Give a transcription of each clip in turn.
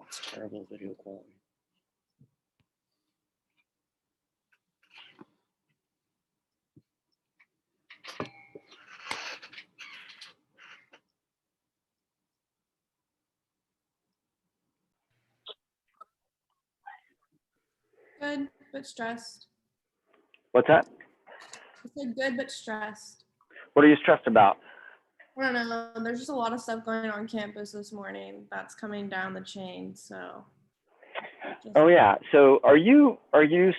It's terrible video quality. Good, but stressed. What's that? I said good, but stressed. What are you stressed about? I don't know. There's just a lot of stuff going on campus this morning that's coming down the chain. So. Oh yeah. So are you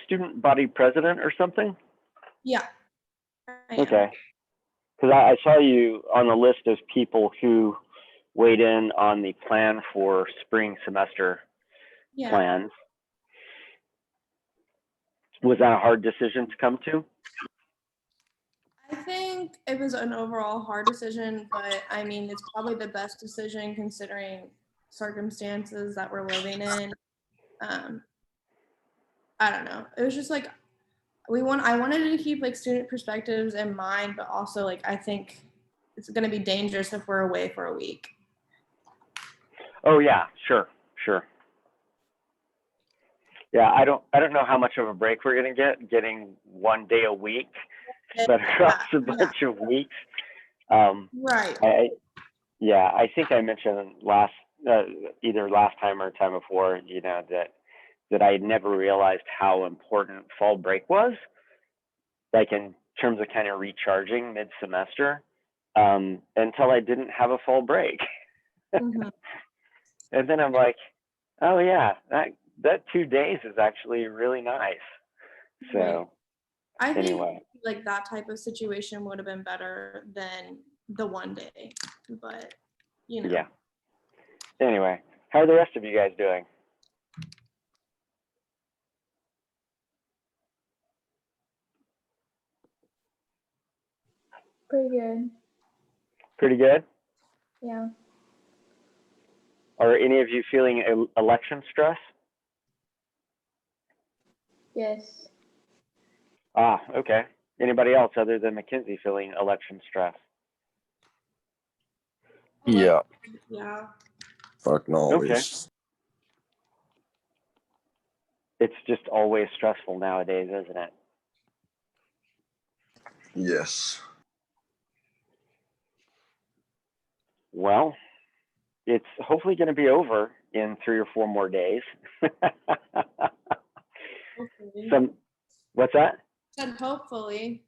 student body president or something? Yeah. Okay. Because I saw you on the list of people who weighed in on the plan for spring semester plans. Was that a hard decision to come to? I think it was an overall hard decision, but I mean, it's probably the best decision considering circumstances that we're living in. I don't know. It was just like I wanted to keep like student perspectives in mind, but also like I think it's going to be dangerous if we're away for a week. Oh yeah, sure. Yeah, I don't know how much of a break we're gonna get. Getting 1 day a week spread across a bunch of weeks. Right. I think I mentioned either last time or time before, that I had never realized how important fall break was, like in terms of kind of recharging mid-semester, until I didn't have a fall break. Mm-hmm. And then I'm like, oh yeah, that 2 days is actually really nice. So right. I think anyway, like that type of situation would have been better than the 1 day, but Yeah. Anyway, how are the rest of you guys doing? Pretty good. Pretty good? Yeah. Are any of you feeling election stress? Yes. Ah, okay. Anybody else other than Mackenzie feeling election stress? Yeah. Yeah. Fucking always. Okay. It's just always stressful nowadays, isn't it? Yes. Well, it's hopefully going to be over in 3 or 4 more days. What's that? Said hopefully.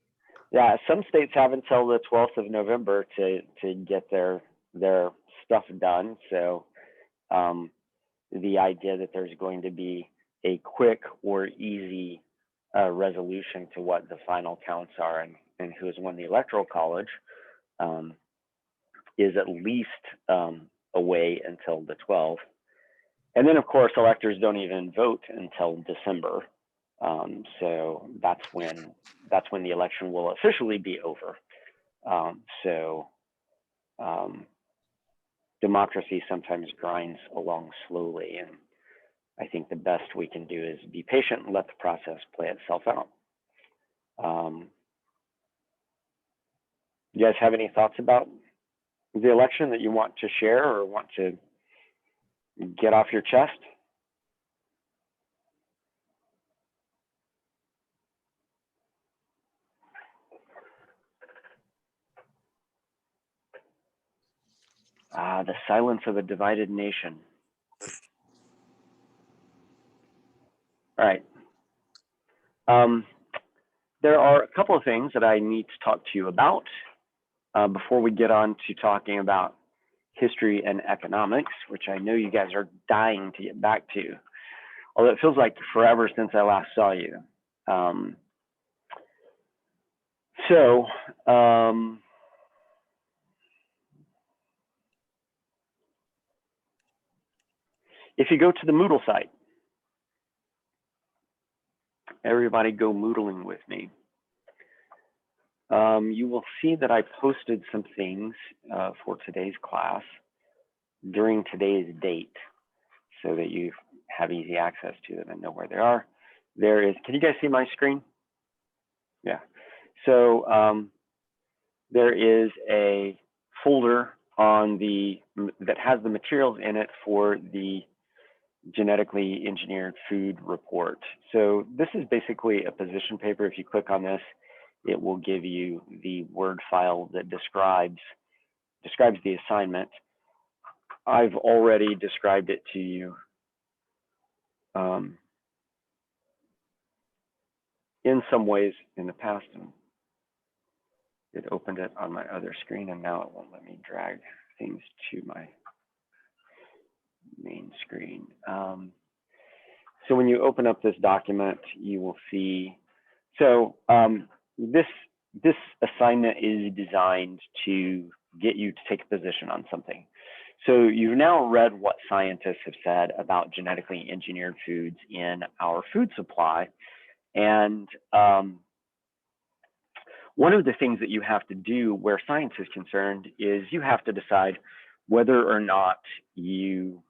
Yeah, some states have until the 12th of November to get their stuff done. So the idea that there's going to be a quick or easy resolution to what the final counts are and who has won the electoral college is at least away until the 12th. And then, of course, electors don't even vote until December. So that's when the election will officially be over. Democracy sometimes grinds along slowly, and I think the best we can do is be patient and let the process play itself out. You guys have any thoughts about the election that you want to share or want to get off your chest? The silence of a divided nation. All right. There are a couple of things that I need to talk to you about before we get on to talking about history and economics, which I know you guys are dying to get back to, although it feels like forever since I last saw you. If you go to the Moodle site, everybody go Moodling with me. You will see that I posted some things for today's class during today's date so that you have easy access to them and know where they are. Can you guys see my screen? Yeah. So there is a folder that has the materials in it for the genetically engineered food report. So this is basically a position paper. If you click on this, it will give you the Word file that describes the assignment. I've already described it to you in some ways in the past. It opened it on my other screen, and now it won't let me drag things to my main screen. So when you open up this document, you will see, so this assignment is designed to get you to take a position on something. So you've now read what scientists have said about genetically engineered foods in our food supply. And one of the things that you have to do where science is concerned is you have to decide whether or not you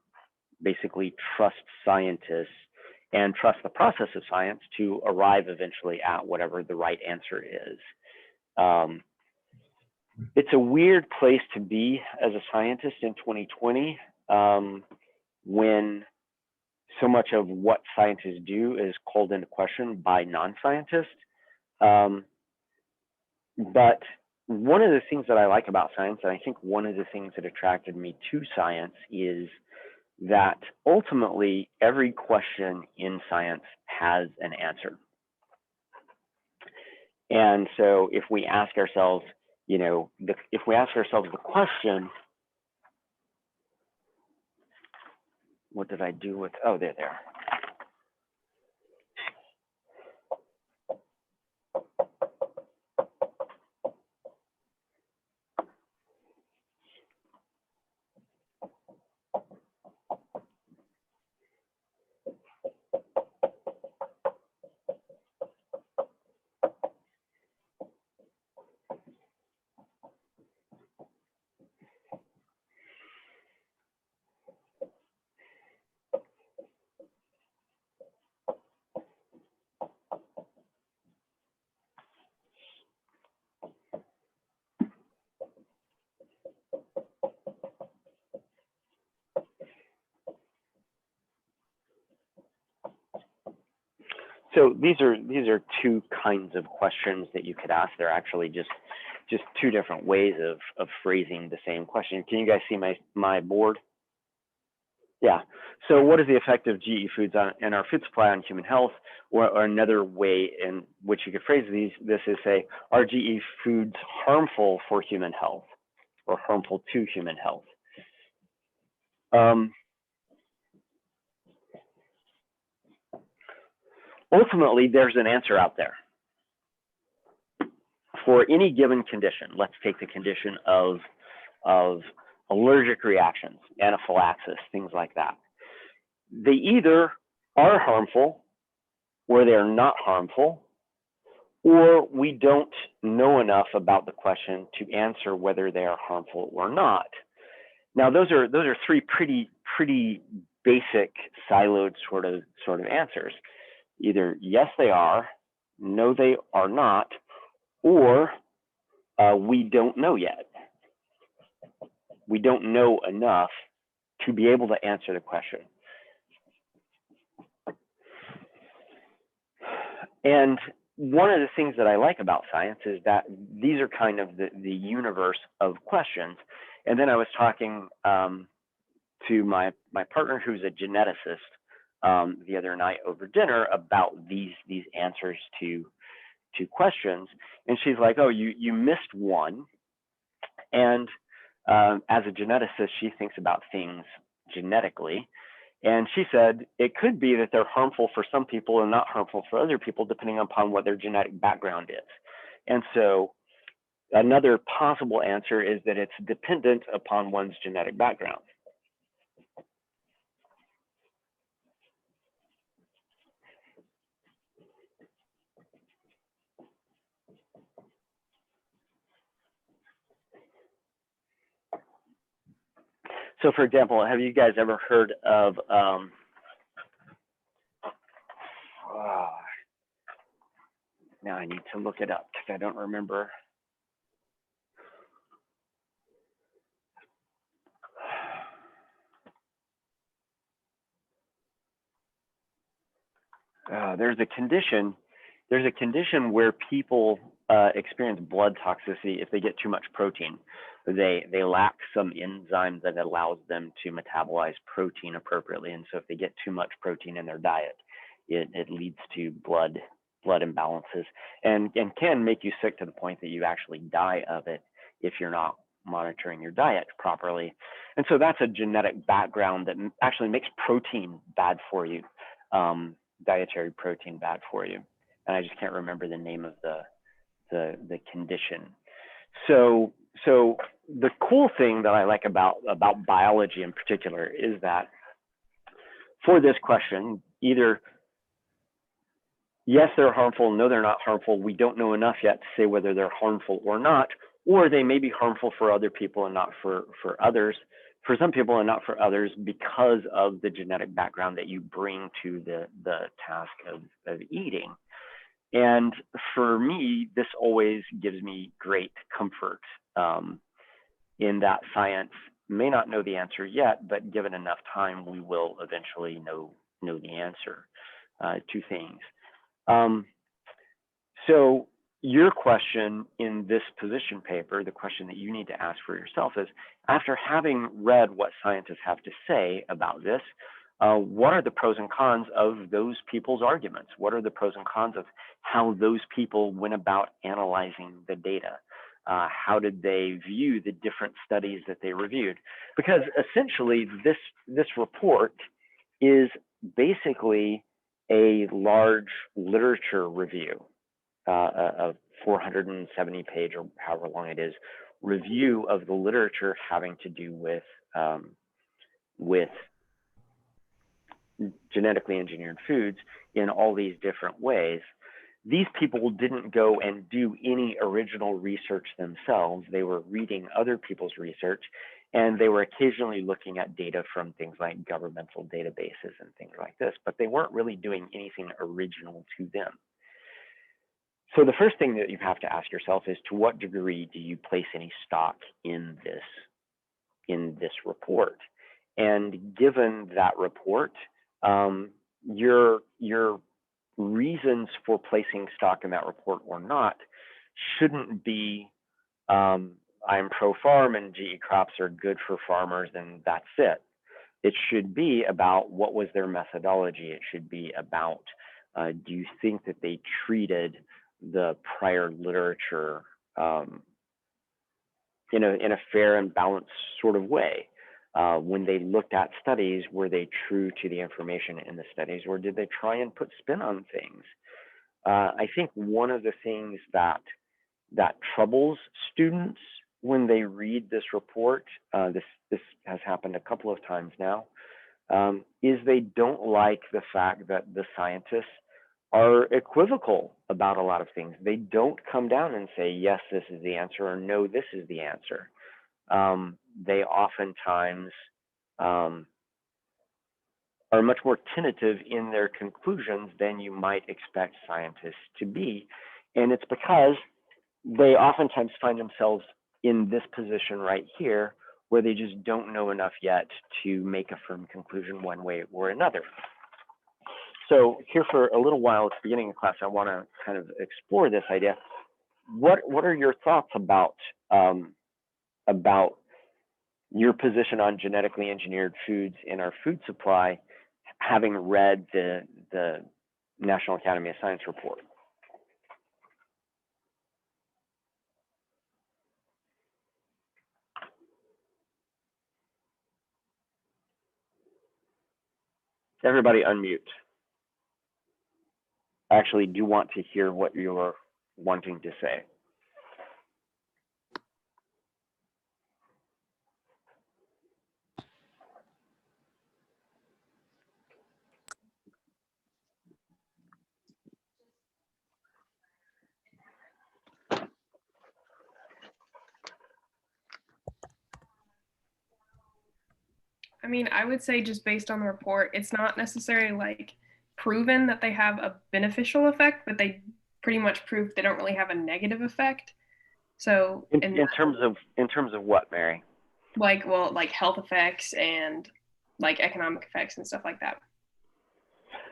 basically trust scientists and trust the process of science to arrive eventually at whatever the right answer is. It's a weird place to be as a scientist in 2020 when so much of what scientists do is called into question by non-scientists. But one of the things that I like about science, and I think one of the things that attracted me to science, is that ultimately every question in science has an answer. And so if we ask ourselves, if we ask ourselves the question, what did I do with, oh, there. So these are two kinds of questions that you could ask. They're actually just two different ways of phrasing the same question. Can you guys see my board? Yeah. So what is the effect of GE foods in our food supply on human health? Or another way in which you could phrase this is say, are GE foods harmful for human health or harmful to human health? Ultimately, there's an answer out there. For any given condition, let's take the condition of allergic reactions, anaphylaxis, things like that. They either are harmful or they're not harmful, or we don't know enough about the question to answer whether they are harmful or not. Now, those are three pretty basic siloed sort of answers. Either yes, they are, no, they are not, or we don't know yet. We don't know enough to be able to answer the question. And one of the things that I like about science is that these are kind of the universe of questions. And then I was talking to my partner, who's a geneticist, the other night over dinner about these answers to questions, and she's like, "Oh, you missed one." And as a geneticist, she thinks about things genetically, and she said it could be that they're harmful for some people and not harmful for other people, depending upon what their genetic background is. And so another possible answer is that it's dependent upon one's genetic background. So for example, have you guys ever heard of, now I need to look it up because I don't remember. there's a condition where people experience blood toxicity if they get too much protein. They lack some enzyme that allows them to metabolize protein appropriately, and so if they get too much protein in their diet, it leads to blood imbalances and can make you sick to the point that you actually die of it if you're not monitoring your diet properly. And so that's a genetic background that actually makes protein bad for you, dietary protein bad for you. And I just can't remember the name of the condition. So the cool thing that I like about biology in particular is that for this question, either yes, they're harmful, no, they're not harmful, we don't know enough yet to say whether they're harmful or not, or they may be harmful for other people and not for others, for some people and not for others, because of the genetic background that you bring to the task of eating. And for me, this always gives me great comfort in that science may not know the answer yet, but given enough time, we will eventually know the answer to things. So your question in this position paper, the question that you need to ask for yourself is, after having read what scientists have to say about this, what are the pros and cons of those people's arguments? What are the pros and cons of how those people went about analyzing the data? How did they view the different studies that they reviewed? Because essentially this report is basically a large literature review, a 470-page or however long it is, review of the literature having to do with genetically engineered foods in all these different ways. These people didn't go and do any original research themselves. They were reading other people's research, and they were occasionally looking at data from things like governmental databases and things like this, but they weren't really doing anything original to them. So the first thing that you have to ask yourself is, to what degree do you place any stock in this report? And given that report, your reasons for placing stock in that report or not shouldn't be, I'm pro-farm and GE crops are good for farmers and that's it. It should be about what was their methodology. It should be about, do you think that they treated the prior literature in a fair and balanced sort of way? When they looked at studies, were they true to the information in the studies, or did they try and put spin on things? I think one of the things that troubles students when they read this report, this has happened a couple of times now, is they don't like the fact that the scientists are equivocal about a lot of things. They don't come down and say, yes, this is the answer, or no, this is the answer. They oftentimes are much more tentative in their conclusions than you might expect scientists to be. And it's because they oftentimes find themselves in this position right here, where they just don't know enough yet to make a firm conclusion one way or another. So here for a little while at the beginning of class, I want to kind of explore this idea. What are your thoughts about your position on genetically engineered foods in our food supply, having read the National Academy of Science report? Everybody unmute. I actually do want to hear what you're wanting to say. I mean, I would say just based on the report, it's not necessarily like proven that they have a beneficial effect, but they pretty much prove they don't really have a negative effect. So in terms of what, Mary? Like, well, like health effects and like economic effects and stuff like that.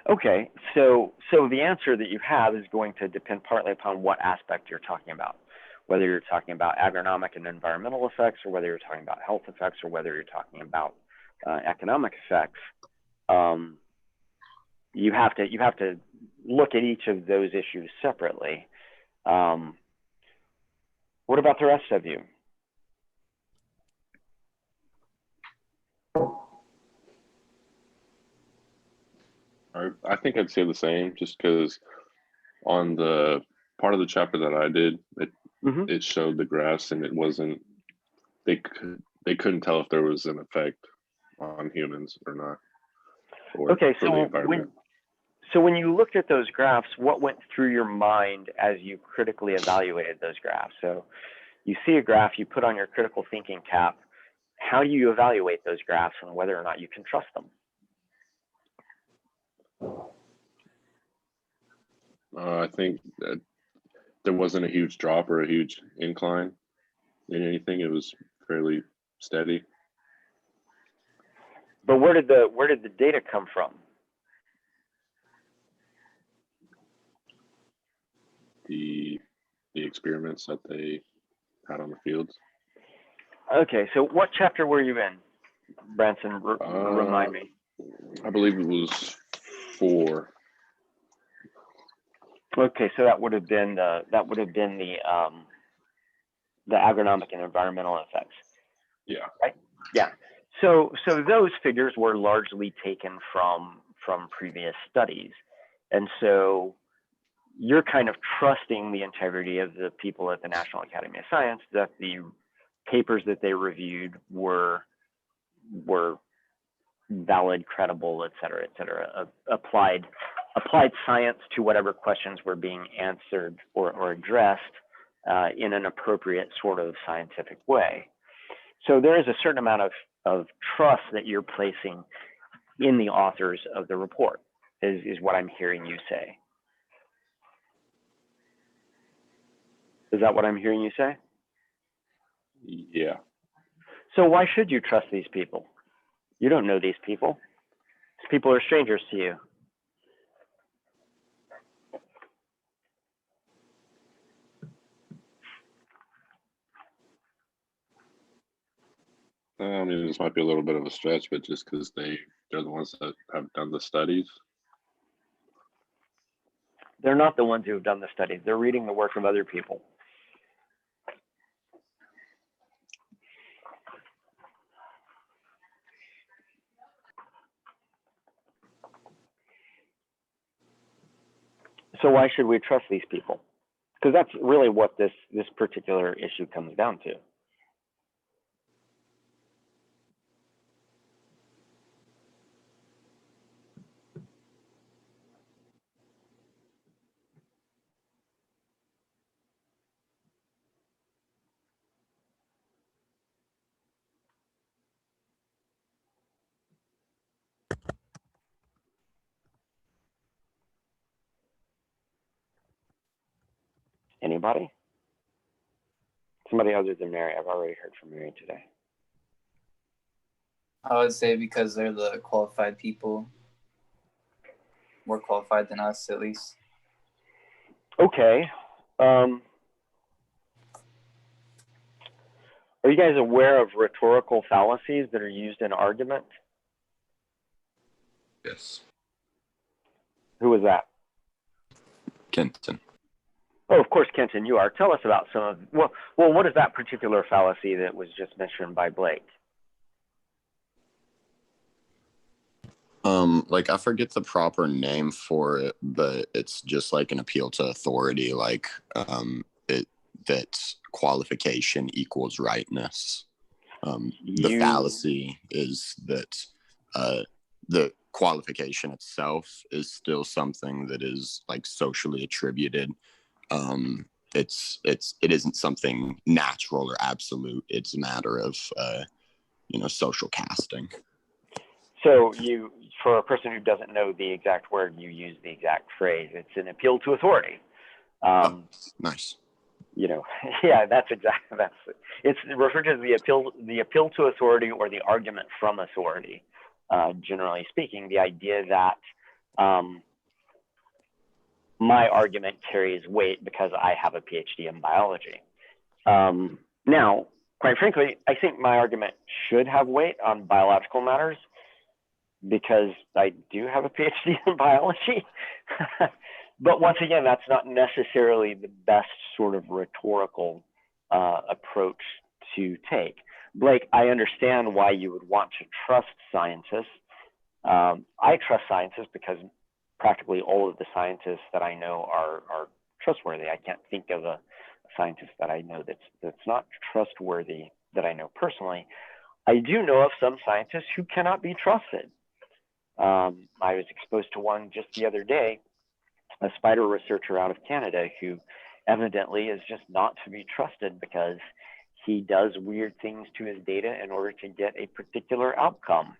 Okay, so the answer that you have is going to depend partly upon what aspect you're talking about, whether you're talking about agronomic and environmental effects, or whether you're talking about health effects, or whether you're talking about economic effects. You have to look at each of those issues separately. What about the rest of you? I think I'd say the same, just because on the part of the chapter that I did, it showed the graphs, and it wasn't, they couldn't tell if there was an effect on humans or not, or Okay, for the environment. So when you looked at those graphs, what went through your mind as you critically evaluated those graphs? So you see a graph, you put on your critical thinking cap. How do you evaluate those graphs and whether or not you can trust them? I think that there wasn't a huge drop or a huge incline in anything. It was fairly steady. But where did the data come from? The experiments that they had on the fields. Okay, so what chapter were you in, Branson? Remind me. I believe it was 4. Okay, so that would have been the agronomic and environmental effects. Yeah. Right. Yeah. So those figures were largely taken from previous studies, and so you're kind of trusting the integrity of the people at the National Academy of Science, that the papers that they reviewed were valid, credible, et cetera, applied science to whatever questions were being answered or addressed in an appropriate sort of scientific way. So there is a certain amount of trust that you're placing in the authors of the report, is what I'm hearing you say. Is that what I'm hearing you say? Yeah. So why should you trust these people? You don't know these people. These people are strangers to you. I mean, this might be a little bit of a stretch, but just because they're the ones that have done the studies. They're not the ones who have done the studies. They're reading the work of other people. So why should we trust these people? Because that's really what this particular issue comes down to. Anybody? Somebody other than Mary. I've already heard from Mary today. I would say because they're the qualified people, more qualified than us at least. Okay. Are you guys aware of rhetorical fallacies that are used in argument? Yes. Who was that? Kenton. Oh, of course, Kenton, you are. Tell us about some of, well, what is that particular fallacy that was just mentioned by Blake? Like I forget the proper name for it, but it's just like an appeal to authority, like that qualification equals rightness. The fallacy is that the qualification itself is still something that is like socially attributed. It isn't something natural or absolute. It's a matter of social casting. So for a person who doesn't know the exact word, you use the exact phrase. It's an appeal to authority. Nice. Yeah, it's referred to as the appeal to authority or the argument from authority. Generally speaking, the idea that my argument carries weight because I have a PhD in biology. Now, quite frankly, I think my argument should have weight on biological matters because I do have a PhD in biology. But once again, that's not necessarily the best sort of rhetorical approach to take. Blake, I understand why you would want to trust scientists. I trust scientists because practically all of the scientists that I know are trustworthy. I can't think of a scientist that I know that's not trustworthy that I know personally. I do know of some scientists who cannot be trusted. I was exposed to one just the other day, a spider researcher out of Canada who evidently is just not to be trusted because he does weird things to his data in order to get a particular outcome,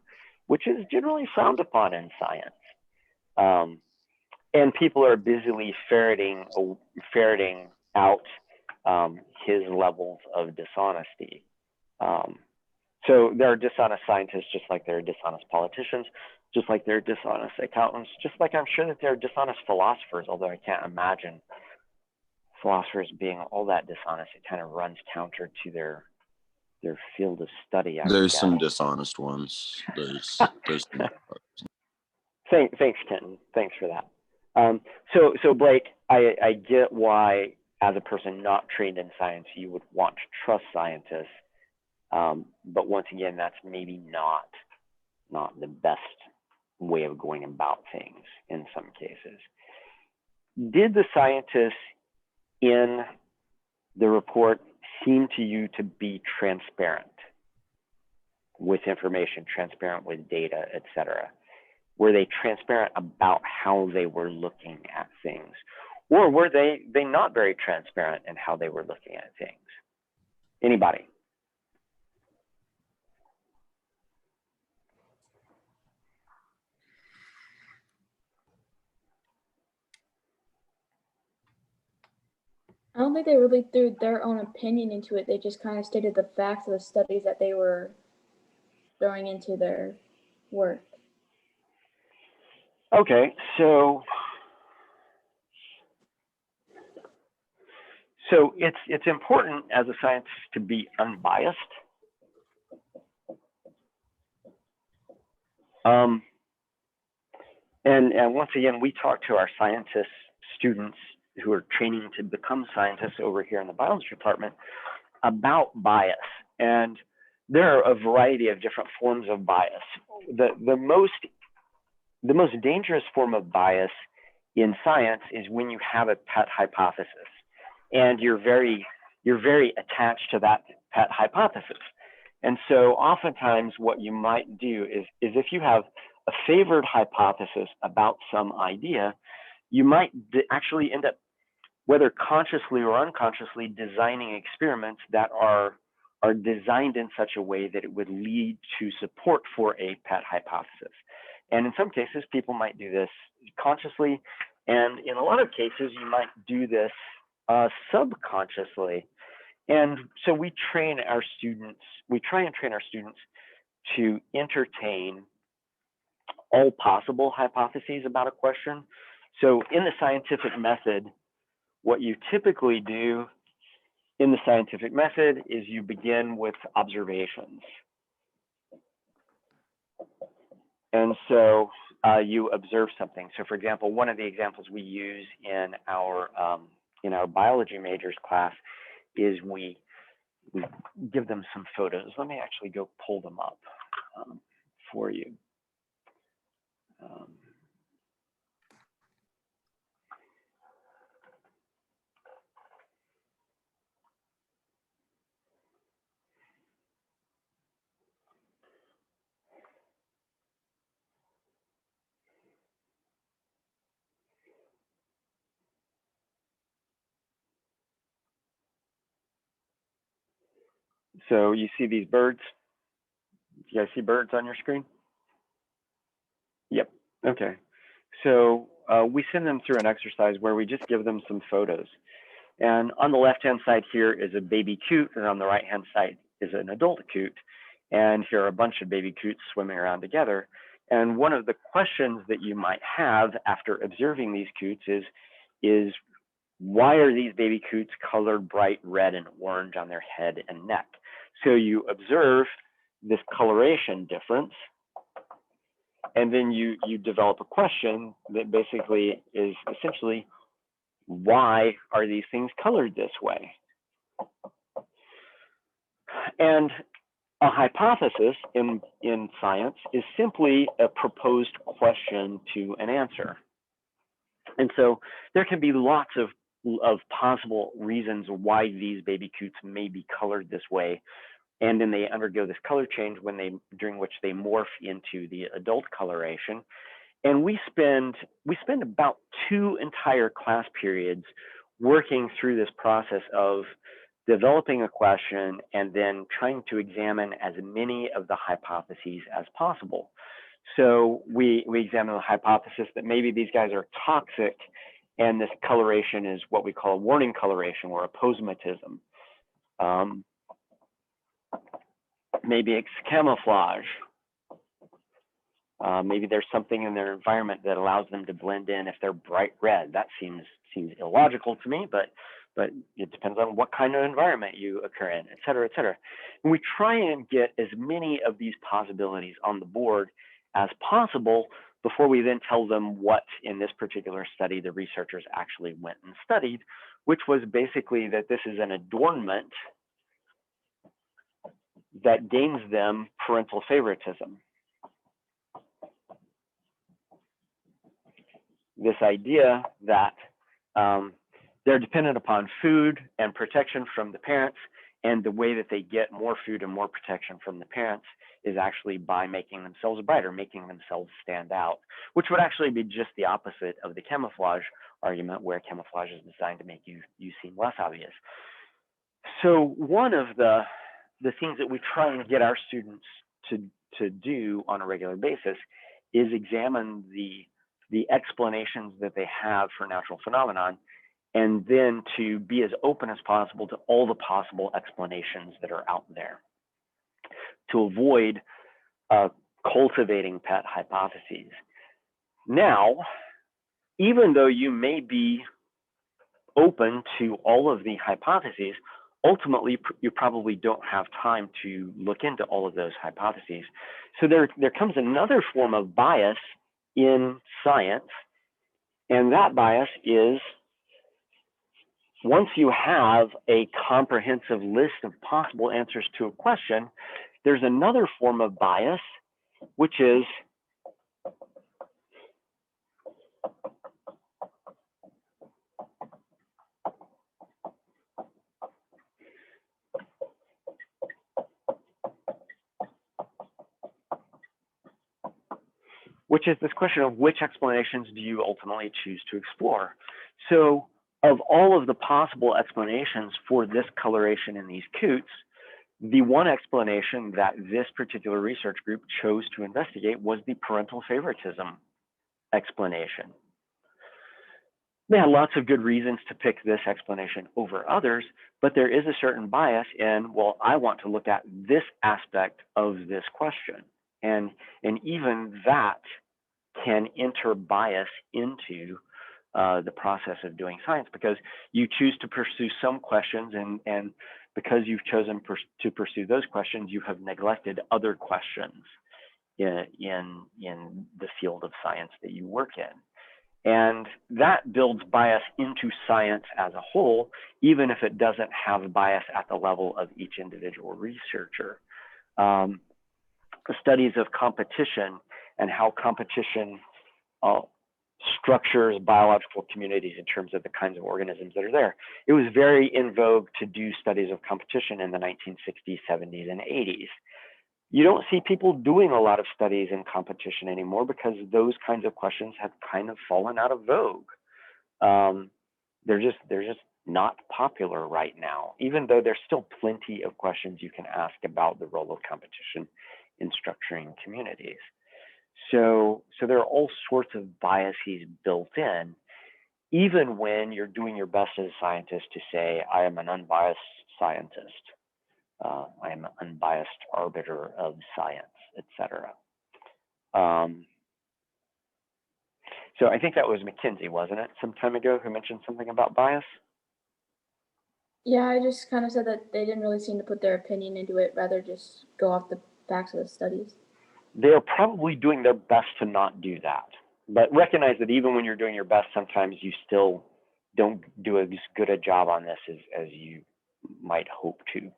which is generally frowned upon in science. And people are busily ferreting out his levels of dishonesty. So there are dishonest scientists just like there are dishonest politicians, just like there are dishonest accountants, just like I'm sure that there are dishonest philosophers, although I can't imagine philosophers being all that dishonest. It kind of runs counter to their field of study. There's some dishonest ones. There's some. Thanks, Kenton. Thanks for that. So Blake, I get why, as a person not trained in science, you would want to trust scientists. But once again, that's maybe not the best way of going about things in some cases. Did the scientists in the report seem to you to be transparent with information, transparent with data, etc.? Were they transparent about how they were looking at things? Or were they not very transparent in how they were looking at things? Anybody? I don't think they really threw their own opinion into it. They just kind of stated the facts of the studies that they were throwing into their work. Okay, so it's important as a scientist to be unbiased. And once again, we talk to our scientist students who are training to become scientists over here in the biology department about bias. And there are a variety of different forms of bias. The most dangerous form of bias in science is when you have a pet hypothesis and you're very attached to that pet hypothesis. And so oftentimes what you might do is if you have a favored hypothesis about some idea, you might actually end up, whether consciously or unconsciously, designing experiments that are designed in such a way that it would lead to support for a pet hypothesis. And in some cases, people might do this consciously. And in a lot of cases, you might do this subconsciously. And so we try and train our students to entertain all possible hypotheses about a question. So in the scientific method, what you typically do in the scientific method is you begin with observations. And so you observe something. So for example, one of the examples we use in our biology majors class is we give them some photos. Let me actually go pull them up for you. So you see these birds? You guys see birds on your screen? Yep. Okay. So we send them through an exercise where we just give them some photos. And on the left-hand side here is a baby coot, and on the right-hand side is an adult coot. And here are a bunch of baby coots swimming around together. And one of the questions that you might have after observing these coots is why are these baby coots colored bright red and orange on their head and neck? So you observe this coloration difference, and then you develop a question that basically is essentially, why are these things colored this way? And a hypothesis in science is simply a proposed question to an answer. And so there can be lots of possible reasons why these baby coots may be colored this way. And then they undergo this color change during which they morph into the adult coloration. And we spend about 2 entire class periods working through this process of developing a question and then trying to examine as many of the hypotheses as possible. So we examine the hypothesis that maybe these guys are toxic, and this coloration is what we call a warning coloration or aposematism. Maybe it's camouflage. Maybe there's something in their environment that allows them to blend in if they're bright red. That seems illogical to me, but it depends on what kind of environment you occur in, et cetera, et cetera. And we try and get as many of these possibilities on the board as possible before we then tell them what, in this particular study, the researchers actually went and studied, which was basically that this is an adornment that gains them parental favoritism. This idea that they're dependent upon food and protection from the parents, and the way that they get more food and more protection from the parents is actually by making themselves brighter, making themselves stand out, which would actually be just the opposite of the camouflage argument, where camouflage is designed to make you seem less obvious. So one of the things that we try and get our students to do on a regular basis is examine the explanations that they have for natural phenomenon, and then to be as open as possible to all the possible explanations that are out there, to avoid cultivating pet hypotheses. Now, even though you may be open to all of the hypotheses, ultimately you probably don't have time to look into all of those hypotheses. So there comes another form of bias in science, and that bias is, once you have a comprehensive list of possible answers to a question, there's another form of bias, which is this question of which explanations do you ultimately choose to explore. So of all of the possible explanations for this coloration in these coots, the one explanation that this particular research group chose to investigate was the parental favoritism explanation. They had lots of good reasons to pick this explanation over others, but there is a certain bias in, well, I want to look at this aspect of this question. And even that can enter bias into the process of doing science, because you choose to pursue some questions, and because you've chosen to pursue those questions, you have neglected other questions in the field of science that you work in. And that builds bias into science as a whole, even if it doesn't have bias at the level of each individual researcher. The studies of competition and how competition structures biological communities in terms of the kinds of organisms that are there. It was very in vogue to do studies of competition in the 1960s, 70s, and 80s. You don't see people doing a lot of studies in competition anymore because those kinds of questions have kind of fallen out of vogue. They're just not popular right now, even though there's still plenty of questions you can ask about the role of competition in structuring communities. So there are all sorts of biases built in, even when you're doing your best as a scientist to say, I am an unbiased scientist. I am an unbiased arbiter of science, etc. So I think that was McKinsey, wasn't it, some time ago, who mentioned something about bias? Yeah, I just kind of said that they didn't really seem to put their opinion into it, rather just go off the facts of the studies. They're probably doing their best to not do that. But recognize that even when you're doing your best, sometimes you still don't do as good a job on this as you might hope to.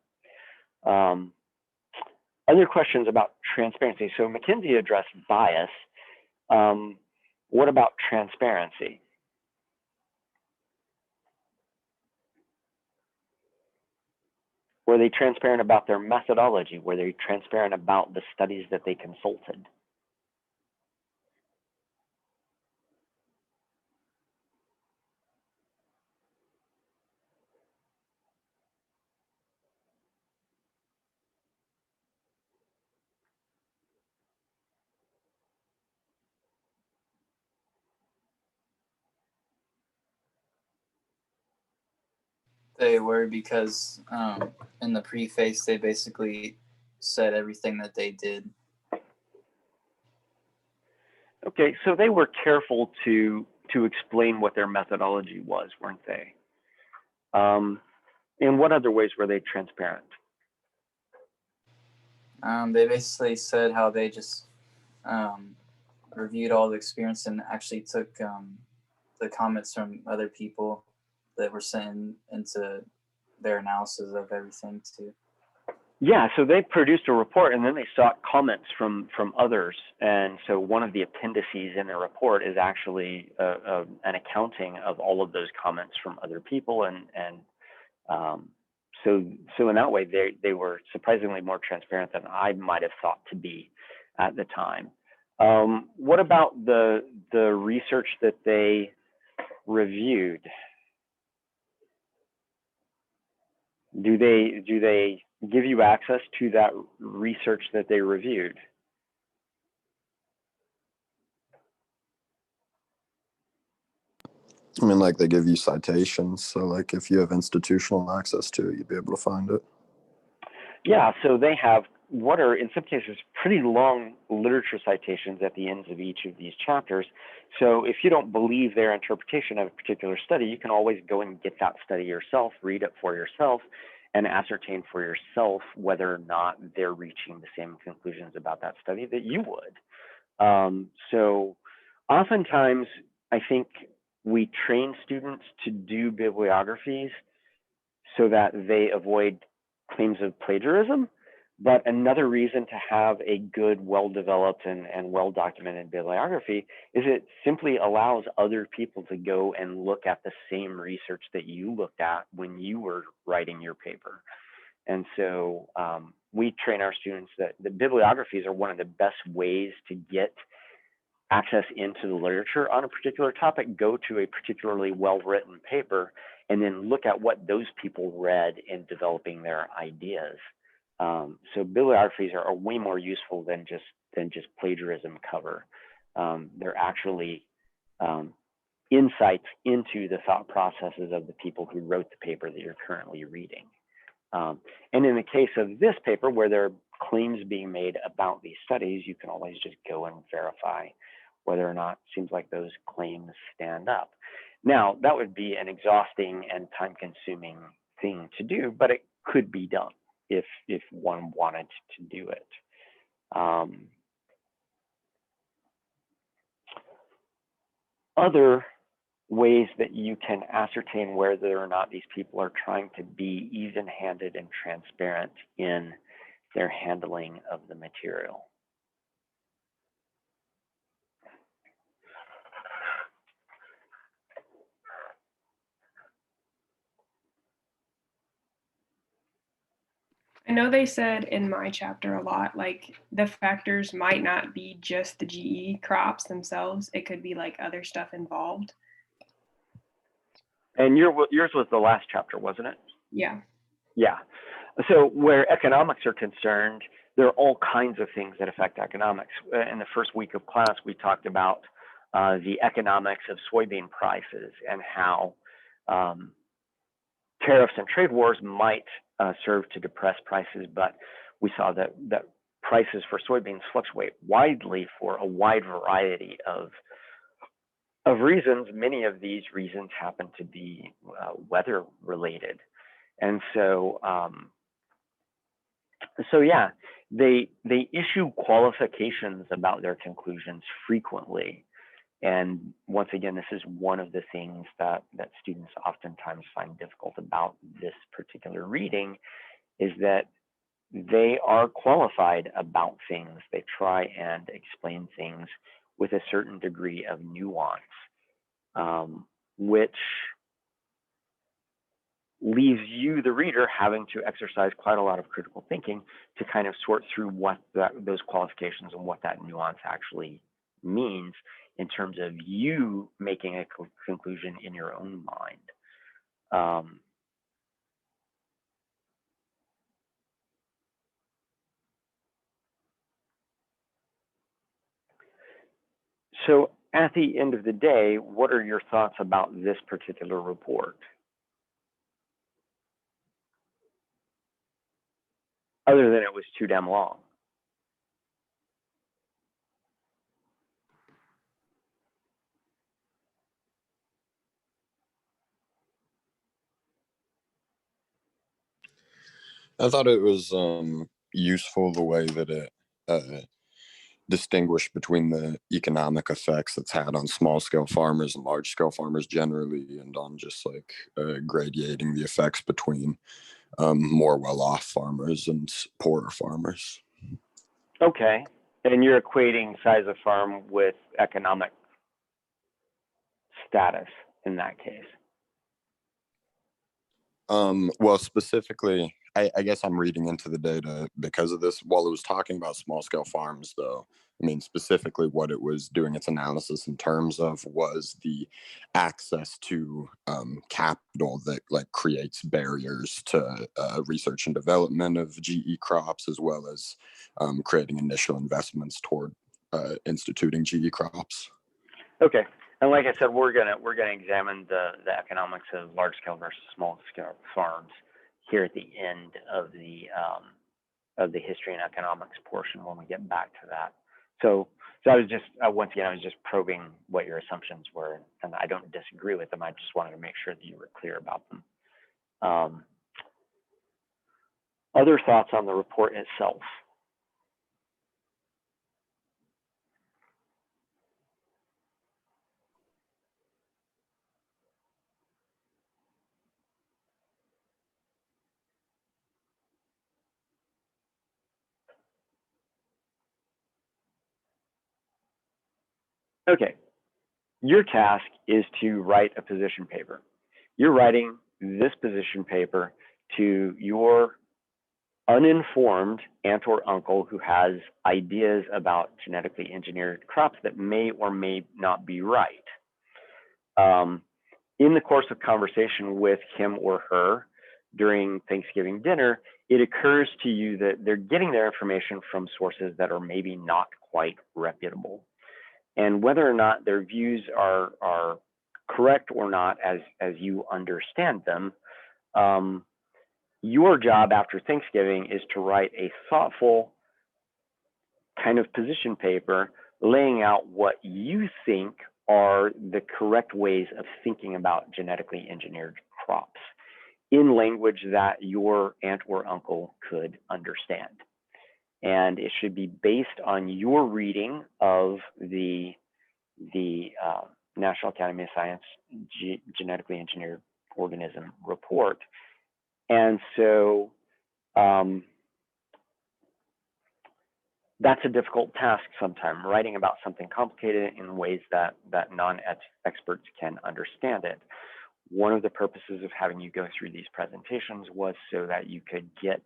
Other questions about transparency. So McKinsey addressed bias. What about transparency? Were they transparent about their methodology? Were they transparent about the studies that they consulted? They were, because in the preface they basically said everything that they did. Okay, so they were careful to explain what their methodology was, weren't they? In what other ways were they transparent? They basically said how they just reviewed all the experience and actually took the comments from other people that were sent into their analysis of everything too. Yeah, so they produced a report and then they sought comments from others. And so one of the appendices in the report is actually an accounting of all of those comments from other people. And so in that way, they were surprisingly more transparent than I might have thought to be at the time. What about the research that they reviewed? Do they give you access to that research that they reviewed? I mean, like they give you citations, so like if you have institutional access to it, you'd be able to find it. Yeah, so they have what are in some cases pretty long literature citations at the ends of each of these chapters. So if you don't believe their interpretation of a particular study, you can always go and get that study yourself, read it for yourself, and ascertain for yourself whether or not they're reaching the same conclusions about that study that you would. So oftentimes, I think we train students to do bibliographies so that they avoid claims of plagiarism. But another reason to have a good, well-developed and well-documented bibliography is it simply allows other people to go and look at the same research that you looked at when you were writing your paper. And so we train our students that the bibliographies are one of the best ways to get access into the literature on a particular topic. Go to a particularly well-written paper and then look at what those people read in developing their ideas. So bibliographies are way more useful than just plagiarism cover. They're actually insights into the thought processes of the people who wrote the paper that you're currently reading. And in the case of this paper, where there are claims being made about these studies, you can always just go and verify whether or not it seems like those claims stand up. Now, that would be an exhausting and time-consuming thing to do, but it could be done if one wanted to do it. Other ways that you can ascertain whether or not these people are trying to be even-handed and transparent in their handling of the material. I know they said in my chapter a lot, like the factors might not be just the GE crops themselves. It could be like other stuff involved. And yours was the last chapter, wasn't it? Yeah. Yeah. So where economics are concerned, there are all kinds of things that affect economics. In the first week of class, we talked about the economics of soybean prices and how tariffs and trade wars might serve to depress prices, but we saw that prices for soybeans fluctuate widely for a wide variety of reasons. Many of these reasons happen to be weather related. And so, yeah, they issue qualifications about their conclusions frequently. And once again, this is one of the things that students oftentimes find difficult about this particular reading, is that they are qualified about things. They try and explain things with a certain degree of nuance, which leaves you, the reader, having to exercise quite a lot of critical thinking to kind of sort through what those qualifications and what that nuance actually means in terms of you making a conclusion in your own mind. So at the end of the day, what are your thoughts about this particular report? Other than it was too damn long. I thought it was useful the way that it distinguished between the economic effects it's had on small scale farmers and large scale farmers generally, and on just like gradiating the effects between more well-off farmers and poorer farmers. Okay, and you're equating size of farm with economic status in that case. Well, specifically, I guess I'm reading into the data because of this. While it was talking about small scale farms, though, I mean, specifically what it was doing its analysis in terms of was the access to capital that like creates barriers to research and development of GE crops, as well as creating initial investments toward instituting GE crops. Okay, and like I said, we're gonna examine the economics of large scale versus small scale farms here at the end of the history and economics portion when we get back to that. So I was just once again, I was just probing what your assumptions were, and I don't disagree with them. I just wanted to make sure that you were clear about them. Other thoughts on the report itself? Okay, your task is to write a position paper. You're writing this position paper to your uninformed aunt or uncle who has ideas about genetically engineered crops that may or may not be right. In the course of conversation with him or her during Thanksgiving dinner, it occurs to you that they're getting their information from sources that are maybe not quite reputable. And whether or not their views are correct or not as you understand them, your job after Thanksgiving is to write a thoughtful kind of position paper laying out what you think are the correct ways of thinking about genetically engineered crops in language that your aunt or uncle could understand. And it should be based on your reading of the National Academy of Science Genetically Engineered Organism report. And so that's a difficult task sometimes, writing about something complicated in ways that non-experts can understand it. One of the purposes of having you go through these presentations was so that you could get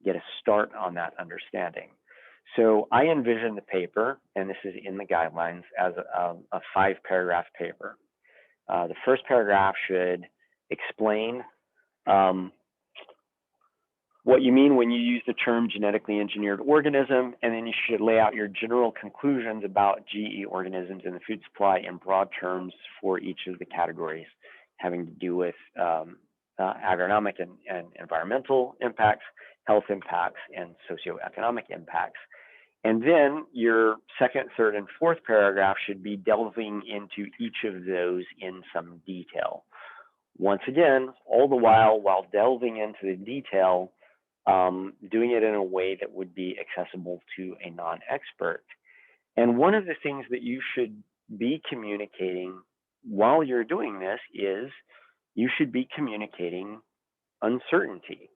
a start on that understanding. So I envision the paper, and this is in the guidelines, as a 5-paragraph paper. The first paragraph should explain what you mean when you use the term genetically engineered organism, and then you should lay out your general conclusions about GE organisms in the food supply in broad terms for each of the categories having to do with agronomic and environmental impacts, health impacts, and socioeconomic impacts. And then your second, third, and fourth paragraph should be delving into each of those in some detail. Once again, all the while delving into the detail, doing it in a way that would be accessible to a non-expert. And one of the things that you should be communicating while you're doing this is you should be communicating uncertainty.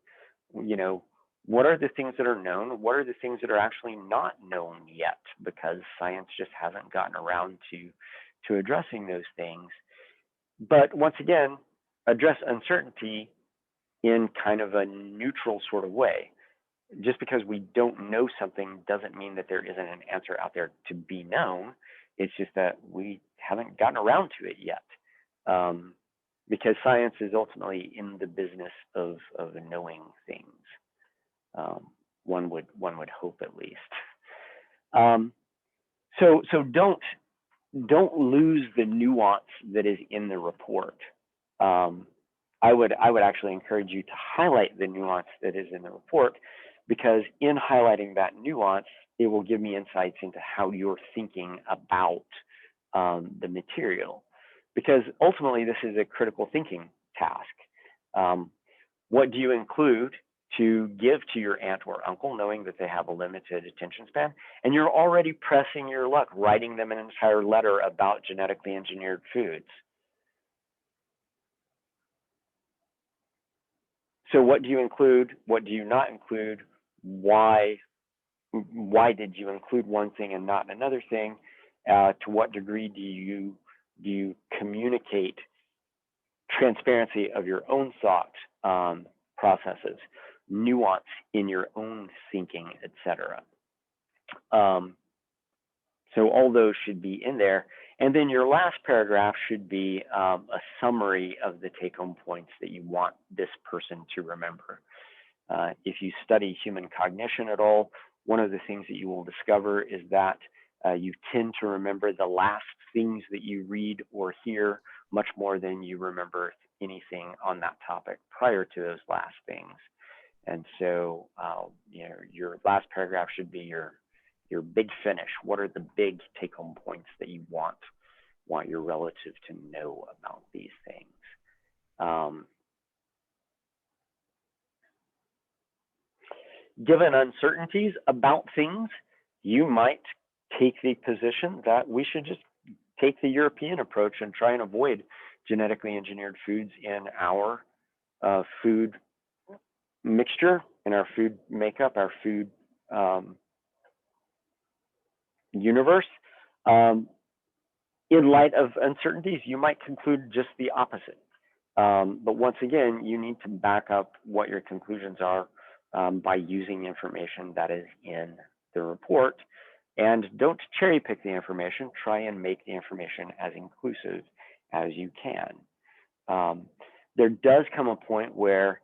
You know, what are the things that are known? What are the things that are actually not known yet? Because science just hasn't gotten around to addressing those things. But once again, address uncertainty in kind of a neutral sort of way. Just because we don't know something doesn't mean that there isn't an answer out there to be known. It's just that we haven't gotten around to it yet. Because science is ultimately in the business of knowing things. One would hope, at least. So don't lose the nuance that is in the report. I would actually encourage you to highlight the nuance that is in the report, because in highlighting that nuance, it will give me insights into how you're thinking about the material. Because ultimately, this is a critical thinking task. What do you include to give to your aunt or uncle, knowing that they have a limited attention span? And you're already pressing your luck, writing them an entire letter about genetically engineered foods. So what do you include? What do you not include? Why did you include one thing and not another thing? To what degree do you communicate transparency of your own thought processes, nuance in your own thinking, etc. So all those should be in there. And then your last paragraph should be a summary of the take-home points that you want this person to remember. If you study human cognition at all, one of the things that you will discover is that you tend to remember the last things that you read or hear much more than you remember anything on that topic prior to those last things. And so you know, your last paragraph should be your big finish. What are the big take-home points that you want your relative to know about these things? Given uncertainties about things, you might take the position that we should just take the European approach and try and avoid genetically engineered foods in our food mixture, in our food makeup, our food universe. In light of uncertainties, you might conclude just the opposite. But once again, you need to back up what your conclusions are by using information that is in the report. And don't cherry pick the information. Try and make the information as inclusive as you can. There does come a point where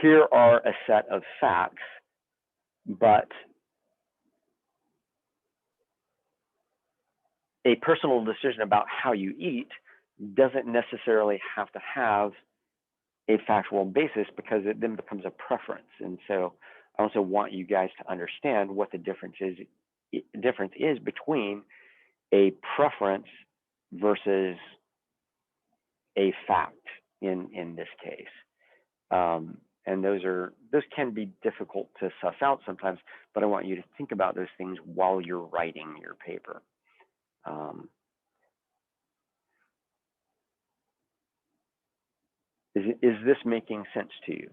here are a set of facts, but a personal decision about how you eat doesn't necessarily have to have a factual basis, because it then becomes a preference. And so I also want you guys to understand what the difference is between a preference versus a fact in this case. And those can be difficult to suss out sometimes, but I want you to think about those things while you're writing your paper. Is this making sense to you?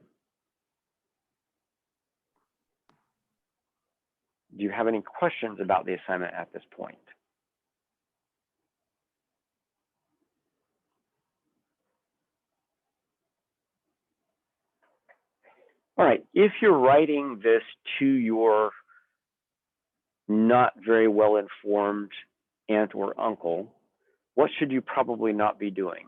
Do you have any questions about the assignment at this point? All right, if you're writing this to your not very well informed aunt or uncle, what should you probably not be doing?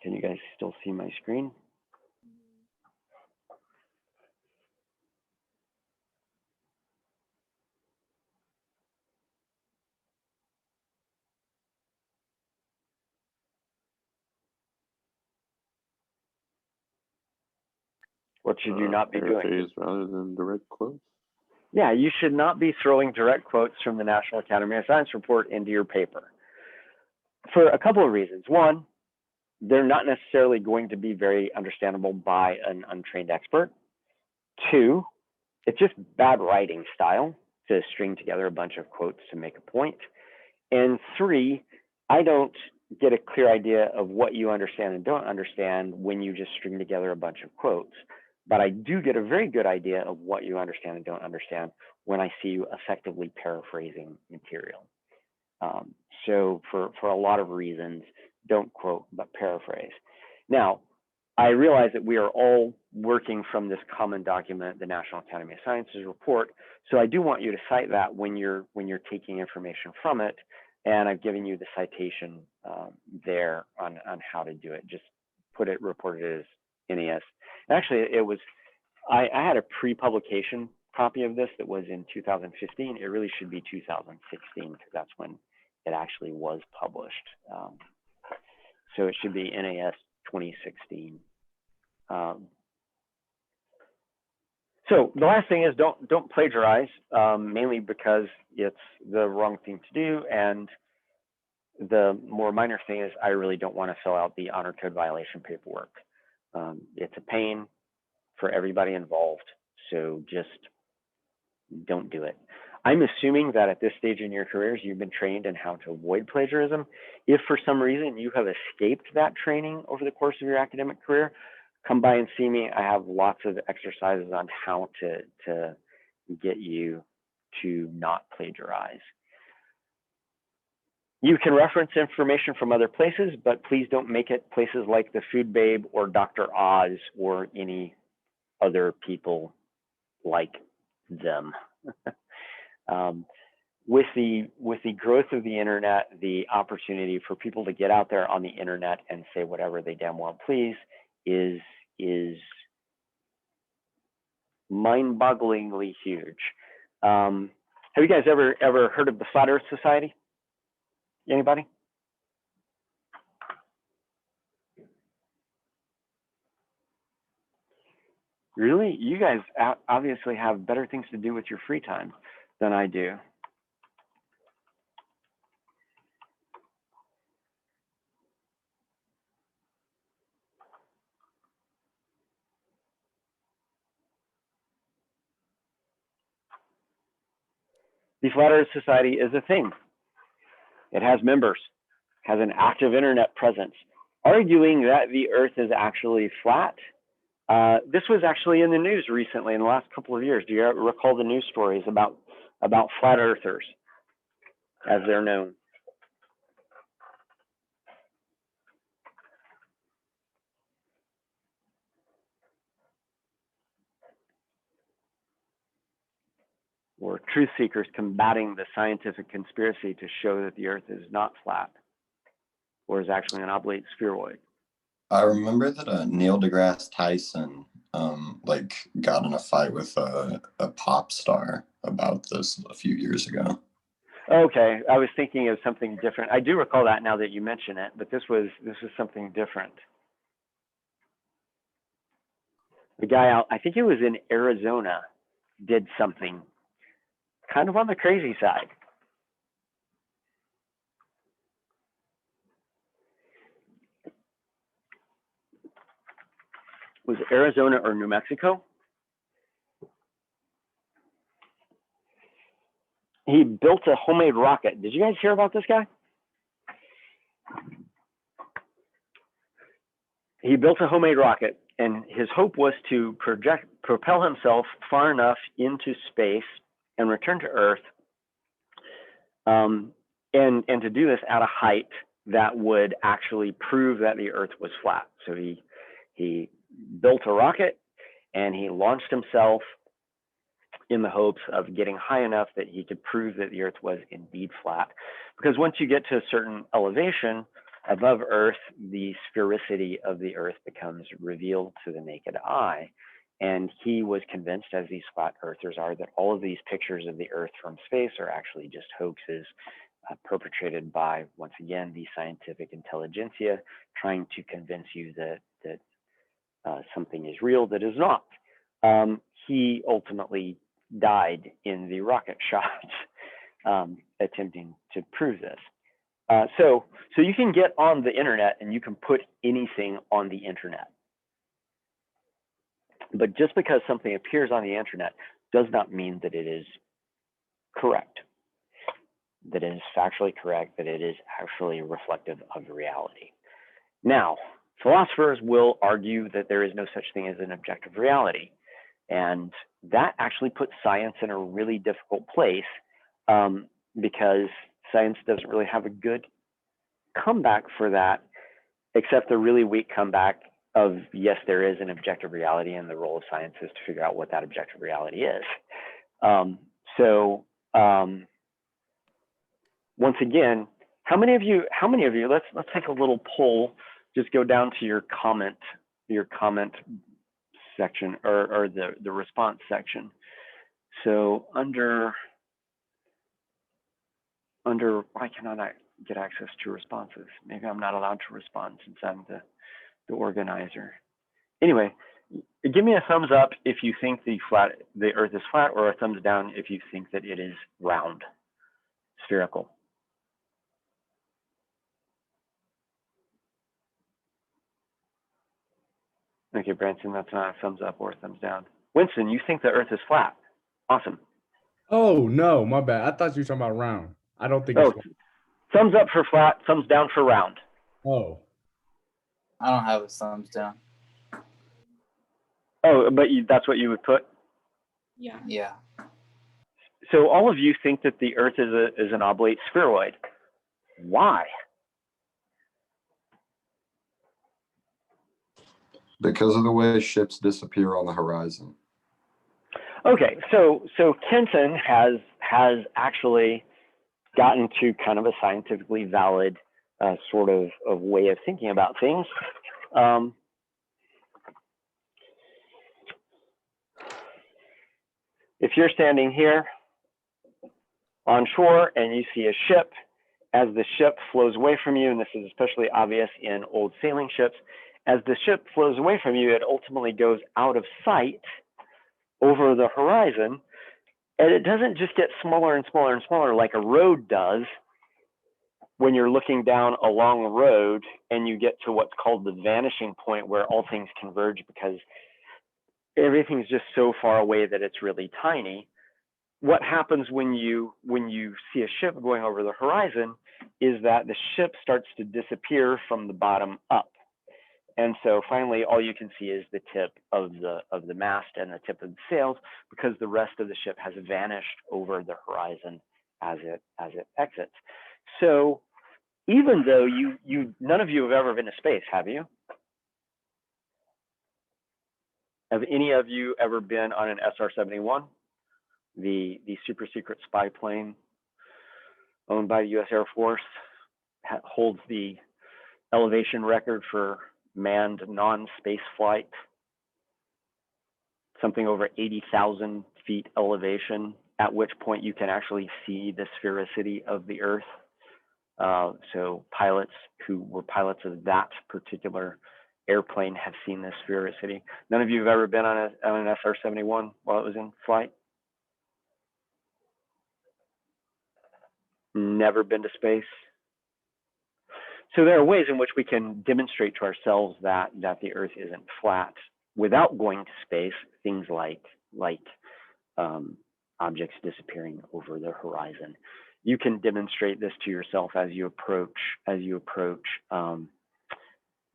Can you guys still see my screen? What should you not be doing? Paraphrase rather than direct quotes. Yeah, you should not be throwing direct quotes from the National Academy of Science report into your paper for a couple of reasons. One, they're not necessarily going to be very understandable by an untrained expert. Two, it's just bad writing style to string together a bunch of quotes to make a point. And three, I don't get a clear idea of what you understand and don't understand when you just string together a bunch of quotes. But I do get a very good idea of what you understand and don't understand when I see you effectively paraphrasing material. So for a lot of reasons, don't quote, but paraphrase. Now, I realize that we are all working from this common document, the National Academy of Sciences report. So I do want you to cite that when you're taking information from it. And I've given you the citation there on how to do it. Just report it as NAS. Actually, I had a pre-publication copy of this that was in 2015. It really should be 2016 because that's when it actually was published. So it should be NAS 2016. So the last thing is don't plagiarize, mainly because it's the wrong thing to do, and the more minor thing is I really don't want to fill out the honor code violation paperwork. It's a pain for everybody involved, so just don't do it. I'm assuming that at this stage in your careers, you've been trained in how to avoid plagiarism. If for some reason you have escaped that training over the course of your academic career, come by and see me. I have lots of exercises on how to get you to not plagiarize. You can reference information from other places, but please don't make it places like the Food Babe or Dr. Oz or any other people like them. With the growth of the internet, the opportunity for people to get out there on the internet and say whatever they damn well please is mind-bogglingly huge. Have you guys ever heard of the Flat Earth Society? Anybody? Really? You guys obviously have better things to do with your free time than I do. The Flat Earth Society is a thing. It has members, has an active internet presence, arguing that the Earth is actually flat. This was actually in the news recently in the last couple of years. Do you recall the news stories about flat earthers, as they're known? Or truth seekers combating the scientific conspiracy to show that the Earth is not flat, or is actually an oblate spheroid. I remember that Neil deGrasse Tyson got in a fight with a pop star about this a few years ago. Okay, I was thinking of something different. I do recall that now that you mention it, but this was something different. The guy out, I think it was in Arizona, did something kind of on the crazy side. Was it Arizona or New Mexico? He built a homemade rocket. Did you guys hear about this guy? He built a homemade rocket, and his hope was to propel himself far enough into space and return to Earth, and to do this at a height that would actually prove that the Earth was flat. So he built a rocket, and he launched himself in the hopes of getting high enough that he could prove that the Earth was indeed flat. Because once you get to a certain elevation above Earth, the sphericity of the Earth becomes revealed to the naked eye. And he was convinced, as these flat earthers are, that all of these pictures of the Earth from space are actually just hoaxes perpetrated by, once again, the scientific intelligentsia trying to convince you that something is real that is not. He ultimately died in the rocket shots attempting to prove this. So you can get on the internet and you can put anything on the internet. But just because something appears on the internet does not mean that it is correct, that it is factually correct, that it is actually reflective of reality. Now, philosophers will argue that there is no such thing as an objective reality. And that actually puts science in a really difficult place because science doesn't really have a good comeback for that, except the really weak comeback of, yes, there is an objective reality, and the role of science is to figure out what that objective reality is. Once again, how many of you, let's take a little poll, just go down to your comment section or the response section. So under, why cannot I get access to responses? Maybe I'm not allowed to respond since I'm the organizer. Anyway, give me a thumbs up if you think the Earth is flat, or a thumbs down if you think that it is round, spherical. Okay, Branson, that's not a thumbs up or a thumbs down. Winston, you think the Earth is flat? Awesome. Oh no, my bad. I thought you were talking about round. I don't think it's thumbs up for flat, thumbs down for round. Oh. I don't have a thumbs down. Oh, but that's what you would put? Yeah. Yeah. So all of you think that the Earth is an oblate spheroid. Why? Because of the way ships disappear on the horizon. Okay, so Kenton has actually gotten to kind of a scientifically valid sort of way of thinking about things. If you're standing here on shore and you see a ship, as the ship flows away from you, and this is especially obvious in old sailing ships, as the ship flows away from you, it ultimately goes out of sight over the horizon, and it doesn't just get smaller and smaller and smaller like a road does when you're looking down a long road and you get to what's called the vanishing point where all things converge because everything's just so far away that it's really tiny. What happens when you see a ship going over the horizon is that the ship starts to disappear from the bottom up. And so finally, all you can see is the tip of the mast and the tip of the sails, because the rest of the ship has vanished over the horizon as it exits. So even though none of you have ever been to space, have you? Have any of you ever been on an SR-71, the super secret spy plane owned by the U.S. Air Force, holds the elevation record for manned non-space flight, something over 80,000 feet elevation, at which point you can actually see the sphericity of the Earth. So pilots who were pilots of that particular airplane have seen this sphericity. None of you have ever been on an SR-71 while it was in flight? Never been to space? So there are ways in which we can demonstrate to ourselves that the Earth isn't flat without going to space. Things like objects disappearing over the horizon. You can demonstrate this to yourself as you approach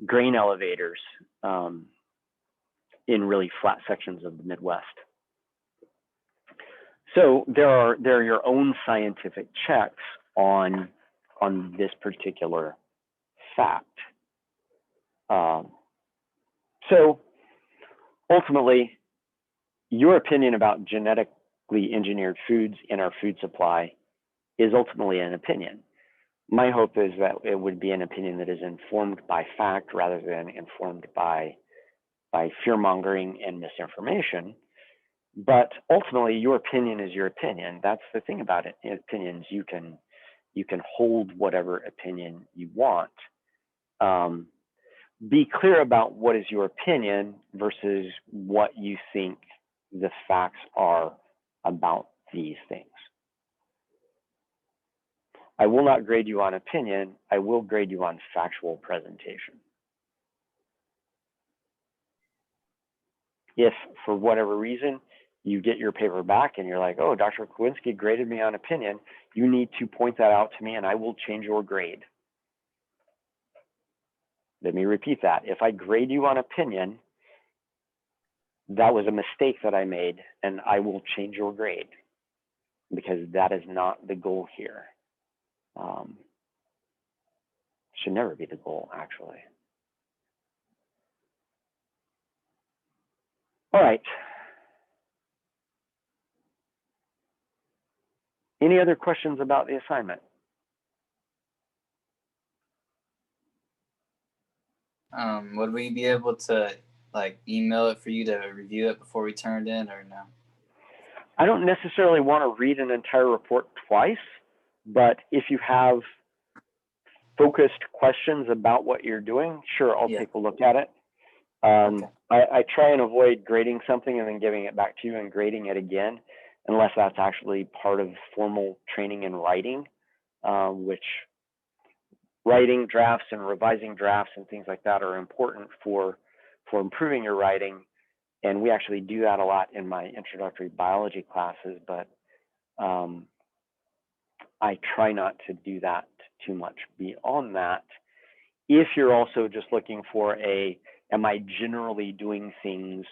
grain elevators in really flat sections of the Midwest. So there are your own scientific checks on this particular fact. So ultimately, your opinion about genetic genetically engineered foods in our food supply is ultimately an opinion. My hope is that it would be an opinion that is informed by fact rather than informed by fear-mongering and misinformation. But ultimately, your opinion is your opinion. That's the thing about it. Opinions, you can hold whatever opinion you want. Be clear about what is your opinion versus what you think the facts are about these things. I will not grade you on opinion. I will grade you on factual presentation. If for whatever reason you get your paper back and you're like, oh, Dr. Kowinski graded me on opinion, you need to point that out to me and I will change your grade. Let me repeat that. If I grade you on opinion, that was a mistake that I made and I will change your grade because that is not the goal here. Should never be the goal, actually. All right. Any other questions about the assignment? Would we be able to like email it for you to review it before we turn it in, or no? I don't necessarily want to read an entire report twice, but if you have focused questions about what you're doing, sure, I'll take a look at it. Okay. I try and avoid grading something and then giving it back to you and grading it again, unless that's actually part of formal training in writing, which writing drafts and revising drafts and things like that are important for improving your writing. And we actually do that a lot in my introductory biology classes, but I try not to do that too much beyond that. If you're also just looking for am I generally doing things,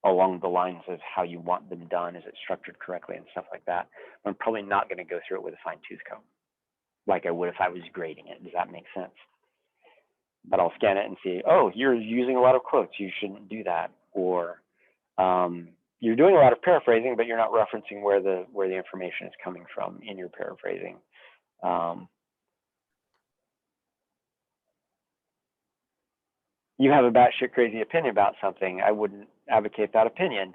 along the lines of how you want them done? Is it structured correctly and stuff like that? I'm probably not going to go through it with a fine tooth comb like I would if I was grading it. Does that make sense? But I'll scan it and see, oh, you're using a lot of quotes. You shouldn't do that. Or you're doing a lot of paraphrasing, but you're not referencing where the information is coming from in your paraphrasing. You have a batshit crazy opinion about something. I wouldn't advocate that opinion.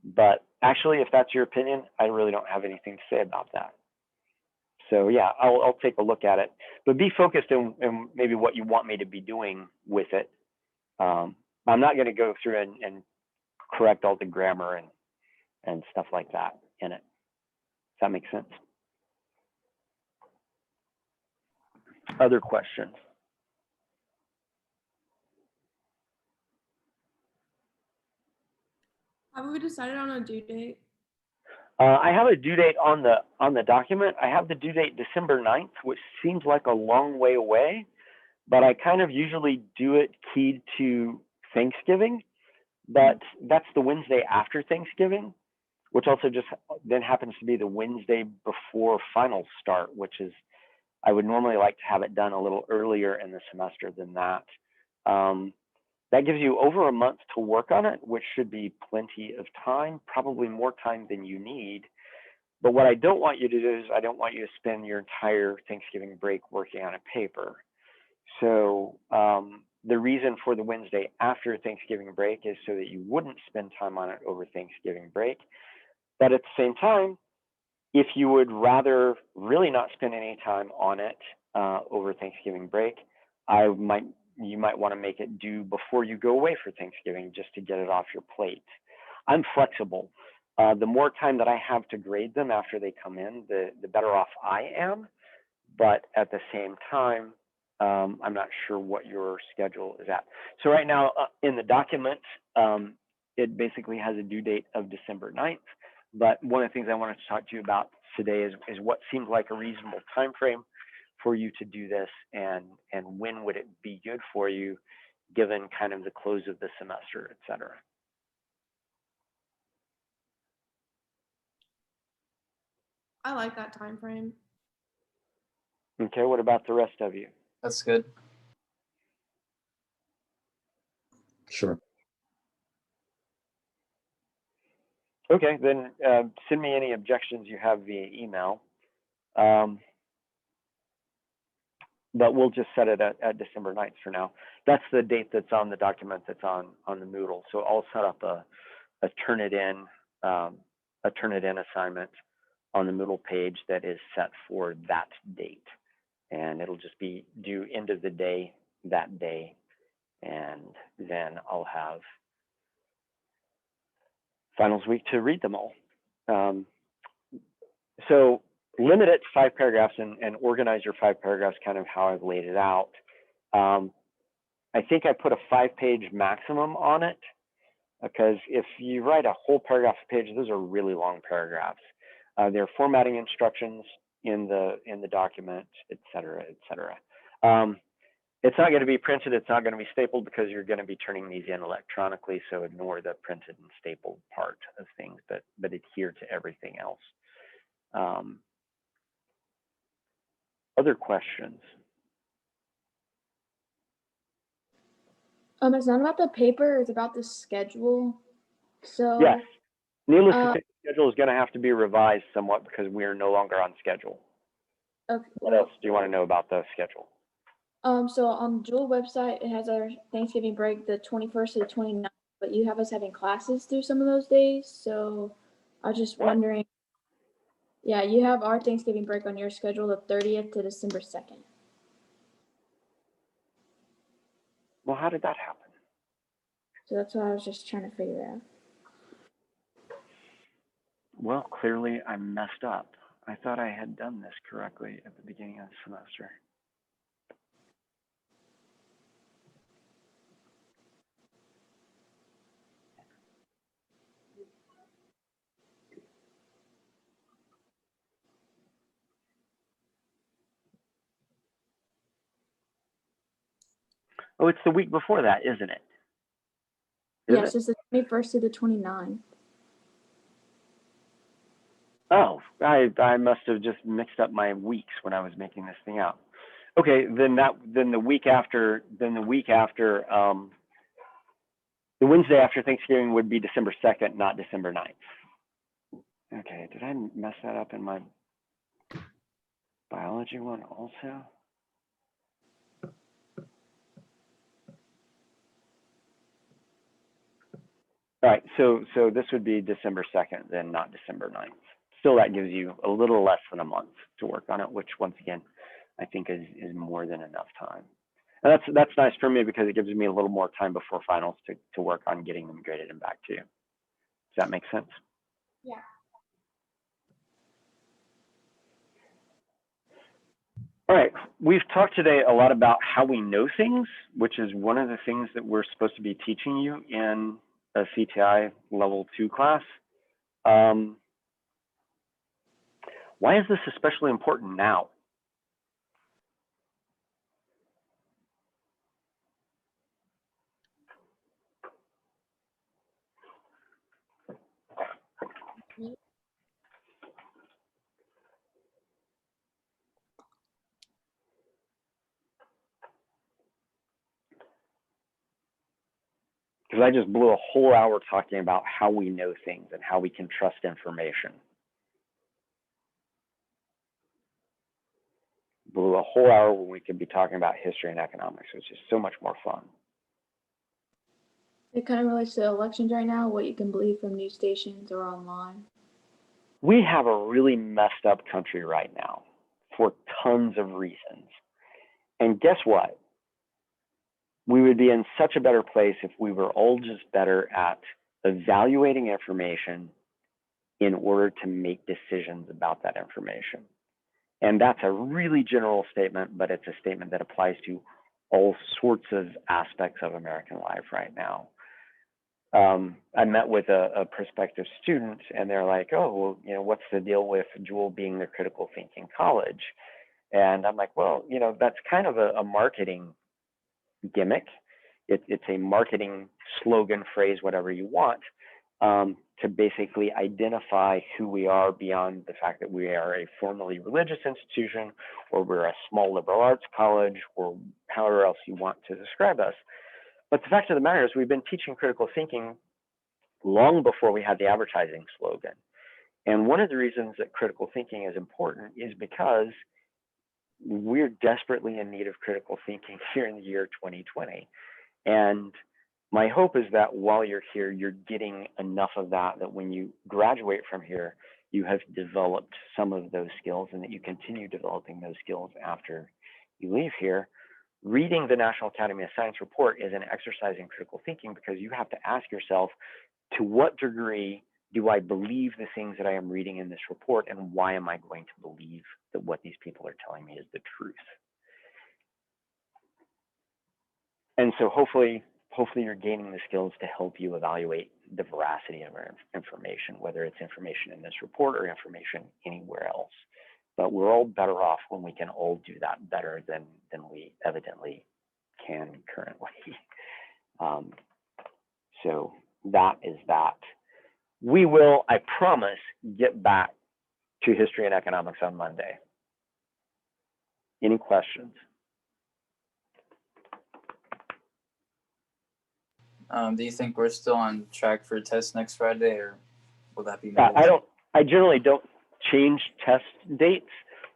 But actually, if that's your opinion, I really don't have anything to say about that. So yeah, I'll take a look at it, but be focused in maybe what you want me to be doing with it. I'm not going to go through and correct all the grammar and stuff like that in it. Does that make sense? Other questions? Have we decided on a due date? I have a due date on the document. I have the due date December 9th, which seems like a long way away, but I kind of usually do it keyed to Thanksgiving, but that's the Wednesday after Thanksgiving, which also just then happens to be the Wednesday before finals start, which is, I would normally like to have it done a little earlier in the semester than that. That gives you over a month to work on it, which should be plenty of time, probably more time than you need. But what I don't want you to do is I don't want you to spend your entire Thanksgiving break working on a paper. So the reason for the Wednesday after Thanksgiving break is so that you wouldn't spend time on it over Thanksgiving break. But at the same time, if you would rather really not spend any time on it over Thanksgiving break, you might want to make it due before you go away for Thanksgiving just to get it off your plate. I'm flexible. The more time that I have to grade them after they come in, the better off I am. But at the same time, I'm not sure what your schedule is at. So right now in the document, it basically has a due date of December 9th. But one of the things I wanted to talk to you about today is what seems like a reasonable time frame for you to do this, and when would it be good for you given kind of the close of the semester, et cetera. I like that time frame. Okay, what about the rest of you? That's good. Sure. Okay, then send me any objections you have via email. But we'll just set it at December 9th for now. That's the date that's on the document that's on the Moodle. So I'll set up a turn it in assignment on the Moodle page that is set for that date. And it'll just be due end of the day that day. And then I'll have finals week to read them all. So limit it to 5 paragraphs and organize your 5 paragraphs kind of how I've laid it out. I think I put a 5-page maximum on it because if you write a whole paragraph a page, those are really long paragraphs. There are formatting instructions in the document, et cetera, et cetera. It's not going to be printed. It's not going to be stapled because you're going to be turning these in electronically. So ignore the printed and stapled part of things, but adhere to everything else. Other questions? It's not about the paper, it's about the schedule. So yes, needless to say, the schedule is going to have to be revised somewhat because we are no longer on schedule. Okay. What else do you want to know about the schedule? So on the Jewel website, it has our Thanksgiving break the 21st to the 29th, but you have us having classes through some of those days. So I was just wondering, yeah, you have our Thanksgiving break on your schedule the 30th to December 2nd. Well, how did that happen? So that's what I was just trying to figure out. Well, clearly I messed up. I thought I had done this correctly at the beginning of the semester. Oh, it's the week before that, isn't it? Yes, it's the 21st to the 29th. Oh, I must have just mixed up my weeks when I was making this thing out. Okay, then the Wednesday after Thanksgiving would be December 2nd, not December 9th. Okay, did I mess that up in my biology one also? All right, so this would be December 2nd, then not December 9th. Still, that gives you a little less than a month to work on it, which once again, I think is more than enough time. And that's nice for me because it gives me a little more time before finals to work on getting them graded and back to you. Does that make sense? Yeah. All right, we've talked today a lot about how we know things, which is one of the things that we're supposed to be teaching you in a CTI level 2 class. Why is this especially important now? Because I just blew a whole hour talking about how we know things and how we can trust information. Blew a whole hour when we could be talking about history and economics, which is so much more fun. It kind of relates to elections right now, what you can believe from news stations or online. We have a really messed up country right now for tons of reasons. And guess what? We would be in such a better place if we were all just better at evaluating information in order to make decisions about that information. And that's a really general statement, but it's a statement that applies to all sorts of aspects of American life right now. I met with a prospective student and they're like, oh, well, you know, what's the deal with Jewel being the critical thinking college? And I'm like, well, you know, that's kind of a marketing gimmick. It's a marketing slogan, phrase, whatever you want, to basically identify who we are beyond the fact that we are a formally religious institution or we're a small liberal arts college or however else you want to describe us. But the fact of the matter is we've been teaching critical thinking long before we had the advertising slogan. And one of the reasons that critical thinking is important is because we're desperately in need of critical thinking here in the year 2020. And my hope is that while you're here, you're getting enough of that, that when you graduate from here, you have developed some of those skills and that you continue developing those skills after you leave here. Reading the National Academy of Science report is an exercise in critical thinking, because you have to ask yourself, to what degree do I believe the things that I am reading in this report, and why am I going to believe that what these people are telling me is the truth? And so hopefully you're gaining the skills to help you evaluate the veracity of our information, whether it's information in this report or information anywhere else. But we're all better off when we can all do that better than we evidently can currently. So that is that. We will, I promise, get back to history and economics on Monday. Any questions? Do you think we're still on track for a test next Friday, or will that be moved? I generally don't change test dates,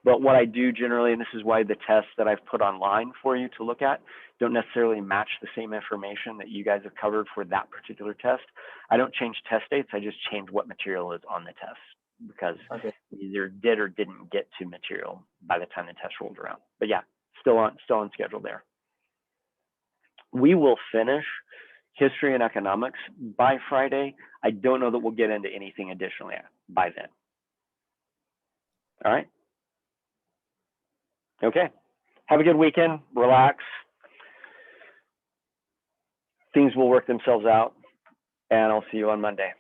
but what I do generally, and this is why the tests that I've put online for you to look at don't necessarily match the same information that you guys have covered for that particular test. I don't change test dates, I just change what material is on the test, because we either did or didn't get to material by the time the test rolled around. But yeah, still on schedule there. We will finish history and economics by Friday. I don't know that we'll get into anything additionally by then. All right. Okay. Have a good weekend. Relax. Things will work themselves out, and I'll see you on Monday.